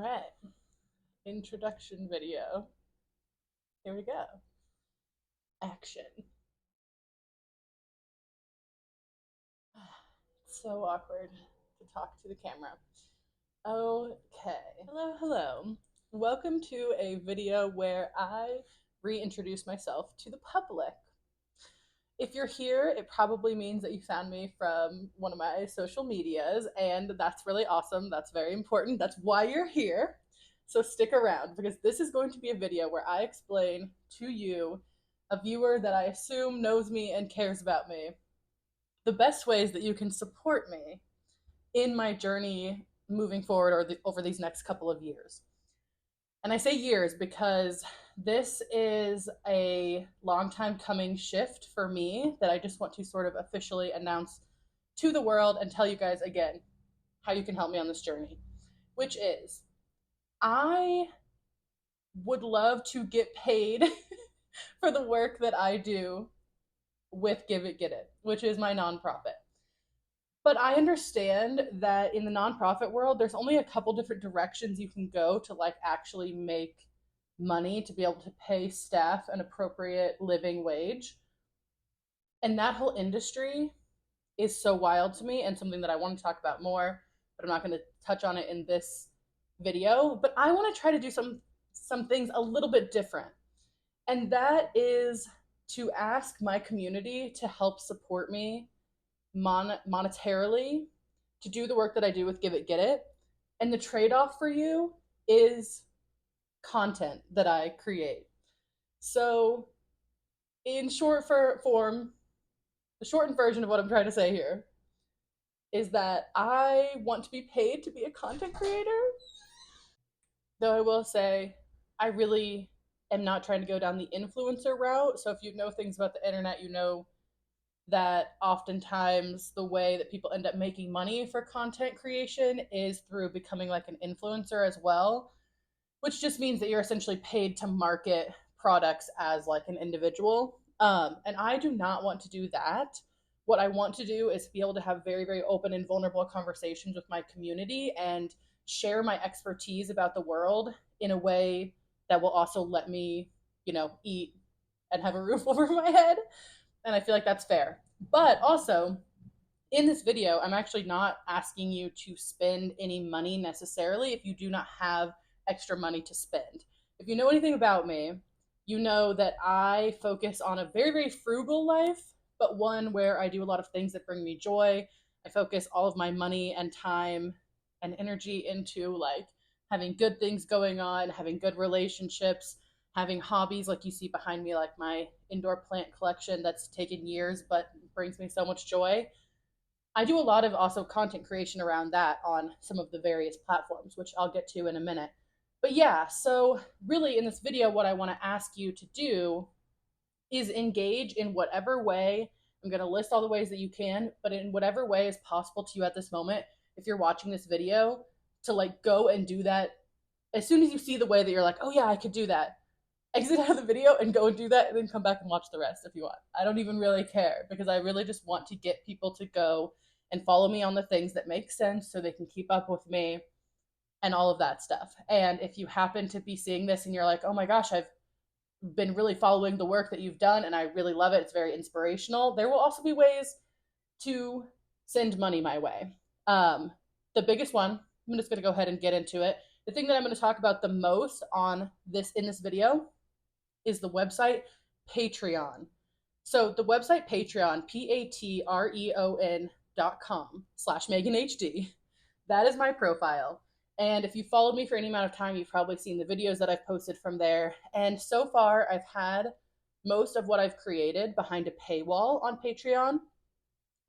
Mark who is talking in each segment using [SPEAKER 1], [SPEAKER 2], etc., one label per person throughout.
[SPEAKER 1] right. Introduction video. Here we go. Action. It's so awkward to talk to the camera. Okay. Hello. Welcome to a video where I reintroduce myself to the public. If you're here, it probably means that you found me from one of my social medias, and that's really awesome. That's very important. That's why you're here. So stick around because this is going to be a video where I explain to you, a viewer that I assume knows me and cares about me, the best ways that you can support me in my journey moving forward over these next couple of years. And I say years because this is a long time coming shift for me that I just want to sort of officially announce to the world and tell you guys again how you can help me on this journey, which is I would love to get paid for the work that I do with Give It Get It, which is my nonprofit. But I understand that in the nonprofit world, there's only a couple different directions you can go to like actually make money to be able to pay staff an appropriate living wage. And that whole industry is so wild to me and something that I want to talk about more, but I'm not going to touch on it in this video. But I want to try to do some things a little bit different. And that is to ask my community to help support me monetarily to do the work that I do with Give It Get It. And the trade-off for you is content that I create. So in form, the shortened version of what I'm trying to say here is that I want to be paid to be a content creator. Though I will say, I really am not trying to go down the influencer route. So if you know things about the internet, you know that oftentimes the way that people end up making money for content creation is through becoming like an influencer as well, which just means that you're essentially paid to market products as like an individual. And I do not want to do that. What I want to do is be able to have very, very open and vulnerable conversations with my community and share my expertise about the world in a way that will also let me, eat and have a roof over my head. And I feel like that's fair. But also, in this video, I'm actually not asking you to spend any money necessarily if you do not have extra money to spend. If you know anything about me, you know that I focus on a very, very frugal life, but one where I do a lot of things that bring me joy. I focus all of my money and time and energy into like having good things going on, having good relationships, having hobbies like you see behind me, like my indoor plant collection that's taken years but brings me so much joy. I do a lot of also content creation around that on some of the various platforms, which I'll get to in a minute. But yeah, so really in this video, what I want to ask you to do is engage in whatever way. I'm going to list all the ways that you can, but in whatever way is possible to you at this moment, if you're watching this video, to like go and do that as soon as you see the way that you're like, oh yeah, I could do that. Exit out of the video and go and do that and then come back and watch the rest if you want. I don't even really care because I really just want to get people to go and follow me on the things that make sense so they can keep up with me and all of that stuff. And if you happen to be seeing this and you're like, oh my gosh, I've been really following the work that you've done and I really love it, it's very inspirational, there will also be ways to send money my way. The biggest one, I'm just going to go ahead and get into it. The thing that I'm going to talk about the most in this video is the website Patreon. So the website Patreon, patreon.com/MeganHD, that is my profile. And if you followed me for any amount of time, you've probably seen the videos that I've posted from there. And so far, I've had most of what I've created behind a paywall on Patreon.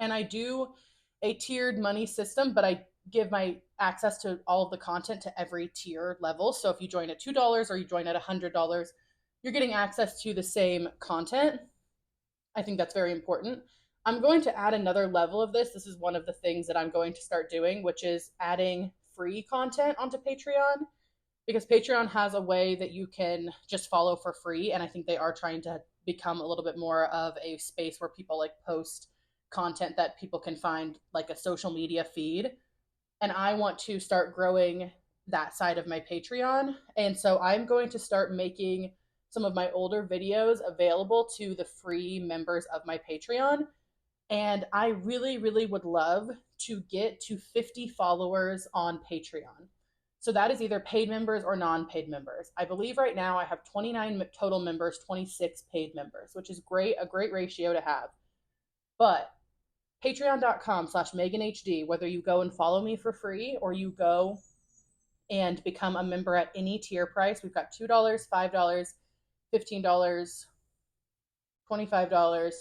[SPEAKER 1] And I do a tiered money system, but I give my access to all of the content to every tier level. So if you join at $2 or you join at $100, you're getting access to the same content. I think that's very important. I'm going to add another level of this. This is one of the things that I'm going to start doing, which is adding free content onto Patreon, because Patreon has a way that you can just follow for free. And I think they are trying to become a little bit more of a space where people like post content that people can find like a social media feed. And I want to start growing that side of my Patreon. And so I'm going to start making some of my older videos available to the free members of my Patreon. And I really, really would love to get to 50 followers on Patreon. So that is either paid members or non-paid members. I believe right now I have 29 total members, 26 paid members, which is great, a great ratio to have. But patreon.com/MeganHD, whether you go and follow me for free or you go and become a member at any tier price. We've got $2, $5, $15, $25,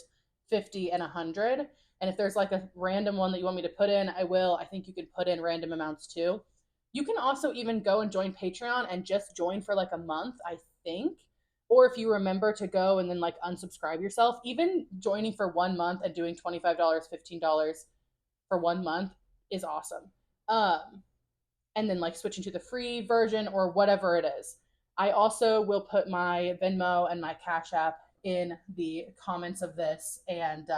[SPEAKER 1] $50, and $100. And if there's like a random one that you want me to put in, I will. I think you can put in random amounts too. You can also even go and join Patreon and just join for like a month, I think. Or if you remember to go and then like unsubscribe yourself, even joining for 1 month and doing $25, $15 for 1 month is awesome. And then like switching to the free version or whatever it is. I also will put my Venmo and my Cashapp in the comments of this, and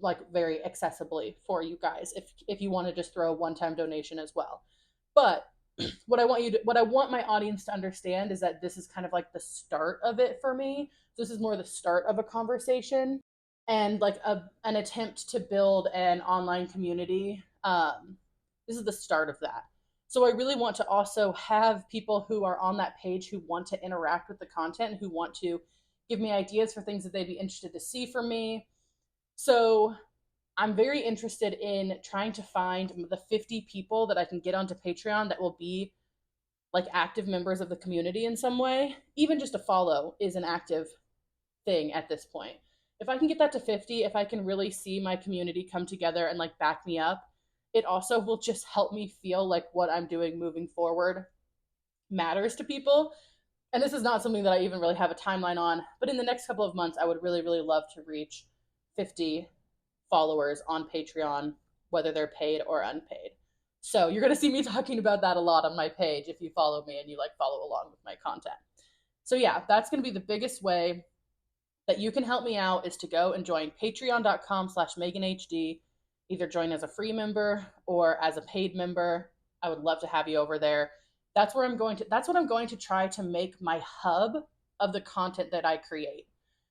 [SPEAKER 1] like very accessibly for you guys if you want to just throw a one-time donation as well. But what I want my audience to understand is that this is kind of like the start of it for me. So this is more the start of a conversation and like an attempt to build an online community. This is the start of that. So I really want to also have people who are on that page who want to interact with the content, who want to give me ideas for things that they'd be interested to see from me. So I'm very interested in trying to find the 50 people that I can get onto Patreon that will be like active members of the community in some way. Even just a follow is an active thing at this point. If I can get that to 50, if I can really see my community come together and like back me up, it also will just help me feel like what I'm doing moving forward matters to people. And this is not something that I even really have a timeline on, but in the next couple of months, I would really, really love to reach 50 followers on Patreon, whether they're paid or unpaid. So you're going to see me talking about that a lot on my page if you follow me and you like follow along with my content. So yeah, that's going to be the biggest way that you can help me out, is to go and join patreon.com/MeganHD. Either join as a free member or as a paid member. I would love to have you over there. That's what I'm going to try to make my hub of the content that I create.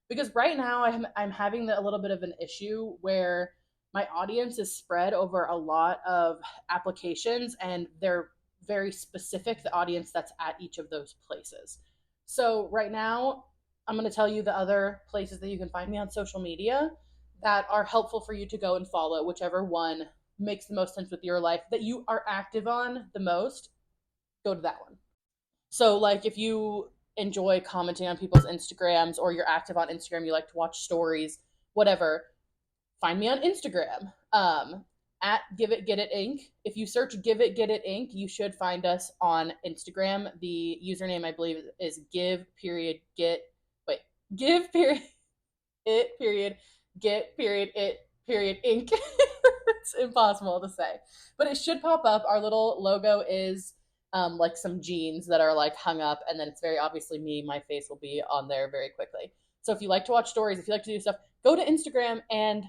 [SPEAKER 1] Because right now I'm having a little bit of an issue where my audience is spread over a lot of applications and they're very specific, the audience that's at each of those places. So right now, I'm going to tell you the other places that you can find me on social media that are helpful for you to go and follow, whichever one makes the most sense with your life, that you are active on the most, go to that one. So like if you enjoy commenting on people's Instagrams or you're active on Instagram, you like to watch stories, whatever, find me on Instagram at giveitgetitinc. If you search giveitgetitinc, you should find us on Instagram. The username, I believe, is give period get it period ink. It's impossible to say, but it should pop up. Our little logo is like some jeans that are like hung up, and then it's very obviously me. My face will be on there very quickly. So if you like to watch stories, if you like to do stuff, go to Instagram and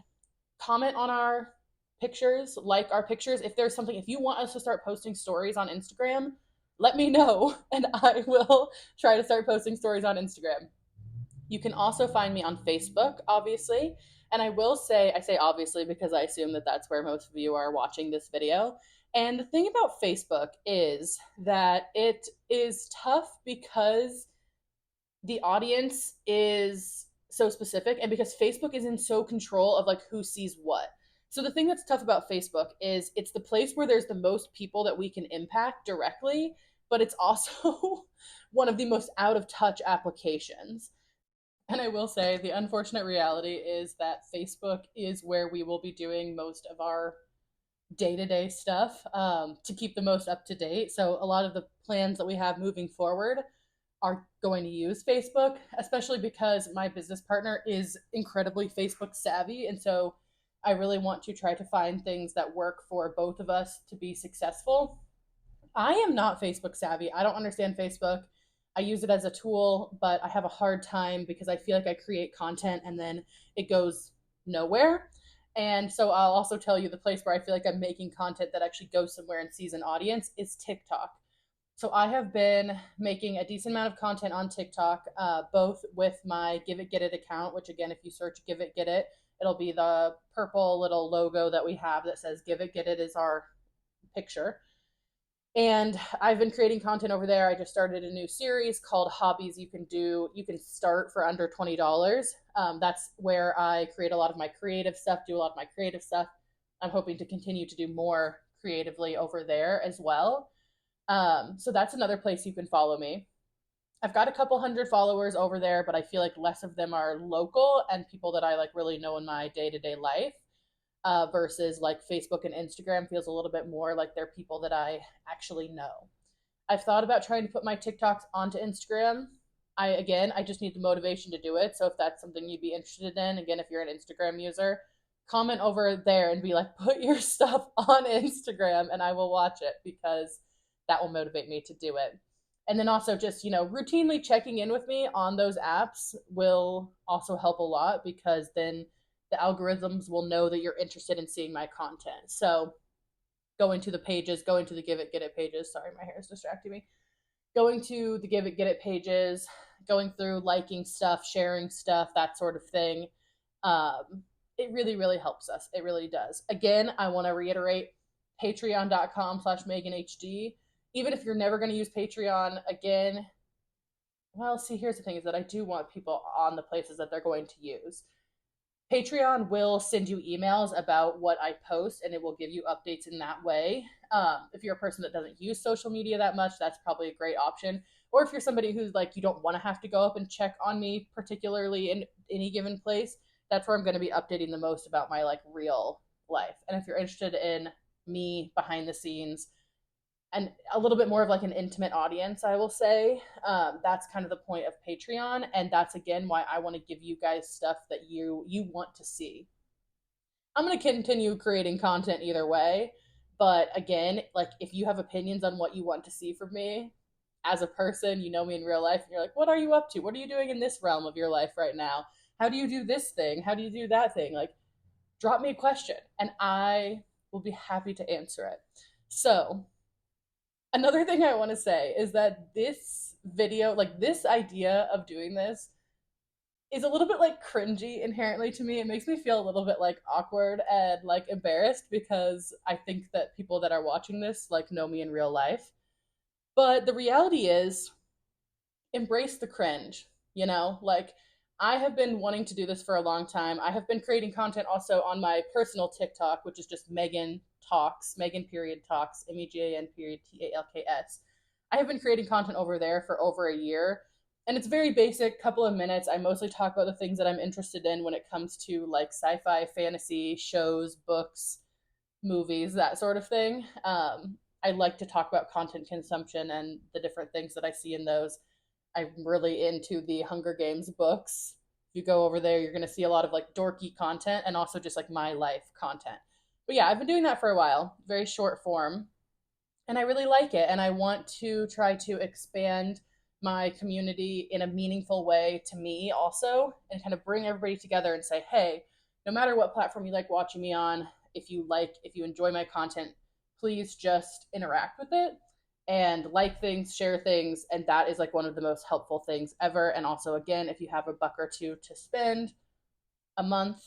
[SPEAKER 1] comment on our pictures, like our pictures. If there's something, if you want us to start posting stories on Instagram, let me know and I will try to start posting stories on Instagram. You can also find me on Facebook, obviously. And I will say, I say obviously because I assume that that's where most of you are watching this video. And the thing about Facebook is that it is tough because the audience is so specific and because Facebook is in so control of like who sees what. So the thing that's tough about Facebook is it's the place where there's the most people that we can impact directly, but it's also one of the most out of touch applications. And I will say the unfortunate reality is that Facebook is where we will be doing most of our day-to-day stuff to keep the most up to date. So a lot of the plans that we have moving forward are going to use Facebook, especially because my business partner is incredibly Facebook savvy. And so I really want to try to find things that work for both of us to be successful. I am not Facebook savvy. I don't understand Facebook. I use it as a tool, but I have a hard time because I feel like I create content and then it goes nowhere. And so I'll also tell you the place where I feel like I'm making content that actually goes somewhere and sees an audience is TikTok. So I have been making a decent amount of content on TikTok, both with my Give It Get It account, which again, if you search Give It Get It, it'll be the purple little logo that we have that says Give It Get It is our picture. And I've been creating content over there. I just started a new series called Hobbies. You can start for under $20. That's where I create a lot of my creative stuff, do a lot of my creative stuff. I'm hoping to continue to do more creatively over there as well. So that's another place you can follow me. I've got a couple hundred followers over there, but I feel like less of them are local and people that I like really know in my day to day life. Versus like Facebook and Instagram feels a little bit more like they're people that I actually know. I've thought about trying to put my TikToks onto Instagram. I just need the motivation to do it. So if that's something you'd be interested in, again, if you're an Instagram user, comment over there and be like, put your stuff on Instagram and I will watch it because that will motivate me to do it. And then also just, routinely checking in with me on those apps will also help a lot because then the algorithms will know that you're interested in seeing my content. So going to the pages, going to the Give It Get It pages. Sorry, my hair is distracting me. Going to the Give It Get It pages, going through liking stuff, sharing stuff, that sort of thing. It really, really helps us. It really does. Again, I want to reiterate patreon.com/MeganHD. Even if you're never going to use Patreon again, well, see, here's the thing is that I do want people on the places that they're going to use. Patreon will send you emails about what I post and it will give you updates in that way. If you're a person that doesn't use social media that much, that's probably a great option. Or if you're somebody who's like, you don't want to have to go up and check on me, particularly in any given place, that's where I'm going to be updating the most about my like real life. And if you're interested in me behind the scenes, and a little bit more of like an intimate audience, I will say. That's kind of the point of Patreon, and that's again why I want to give you guys stuff that you want to see. I'm going to continue creating content either way, but again, like if you have opinions on what you want to see from me as a person, you know me in real life, and you're like, what are you up to? What are you doing in this realm of your life right now? How do you do this thing? How do you do that thing? Like, drop me a question, and I will be happy to answer it. So another thing I want to say is that this video, like this idea of doing this, is a little bit like cringy inherently to me. It makes me feel a little bit like awkward and like embarrassed because I think that people that are watching this like know me in real life. But the reality is, embrace the cringe, Like I have been wanting to do this for a long time. I have been creating content also on my personal TikTok, which is just Megan Talks, Megan period Talks, MEGAN period TALKS. I have been creating content over there for over a year. And it's very basic, couple of minutes. I mostly talk about the things that I'm interested in when it comes to like sci-fi, fantasy, shows, books, movies, that sort of thing. I like to talk about content consumption and the different things that I see in those. I'm really into the Hunger Games books. If you go over there, you're going to see a lot of like dorky content and also just like my life content. But yeah, I've been doing that for a while, very short form, and I really like it. And I want to try to expand my community in a meaningful way to me also, and kind of bring everybody together and say, hey, no matter what platform you like watching me on, if you enjoy my content, please just interact with it and like things, share things, and that is like one of the most helpful things ever. And also, again, if you have a buck or two to spend a month,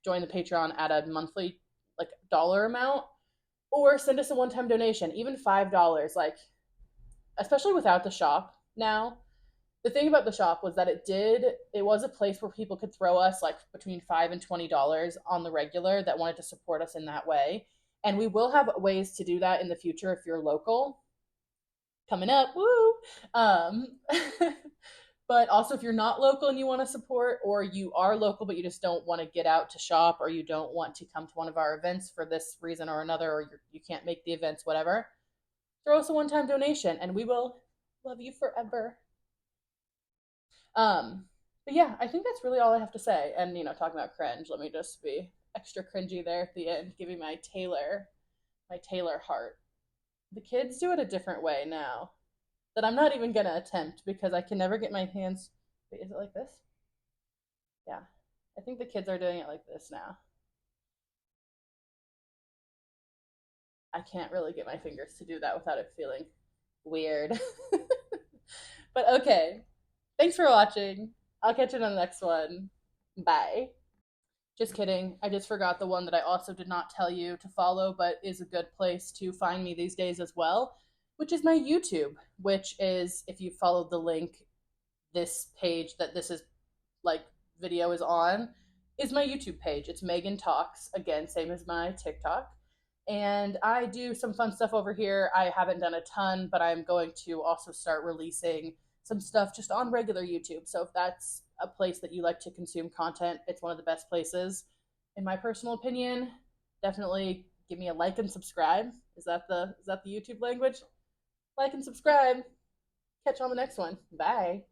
[SPEAKER 1] join the Patreon at a monthly like dollar amount, or send us a one-time donation, even $5. Like, especially without the shop now. The thing about the shop was that it was a place where people could throw us like between $5 and $20 on the regular that wanted to support us in that way. And we will have ways to do that in the future if you're local coming up. Woo! Um, but also, if you're not local and you want to support, or you are local but you just don't want to get out to shop, or you don't want to come to one of our events for this reason or another, or you can't make the events, whatever, throw us a one-time donation and we will love you forever. But yeah, I think that's really all I have to say. And talking about cringe, let me just be extra cringy there at the end, giving my Taylor heart. The kids do it a different way now that I'm not even gonna attempt because I can never get my hands. Wait, is it like this? Yeah, I think the kids are doing it like this now. I can't really get my fingers to do that without it feeling weird. But okay, thanks for watching. I'll catch you on the next one. Bye. Just kidding. I just forgot the one that I also did not tell you to follow, but is a good place to find me these days as well, which is my YouTube, which is, if you followed the link, this page that this is like video is on, is my YouTube page. It's Megan Talks, again, same as my TikTok. And I do some fun stuff over here. I haven't done a ton, but I'm going to also start releasing some stuff just on regular YouTube. So if that's a place that you like to consume content, it's one of the best places. In my personal opinion, definitely give me a like and subscribe. Is that the YouTube language? Like and subscribe. Catch you on the next one. Bye.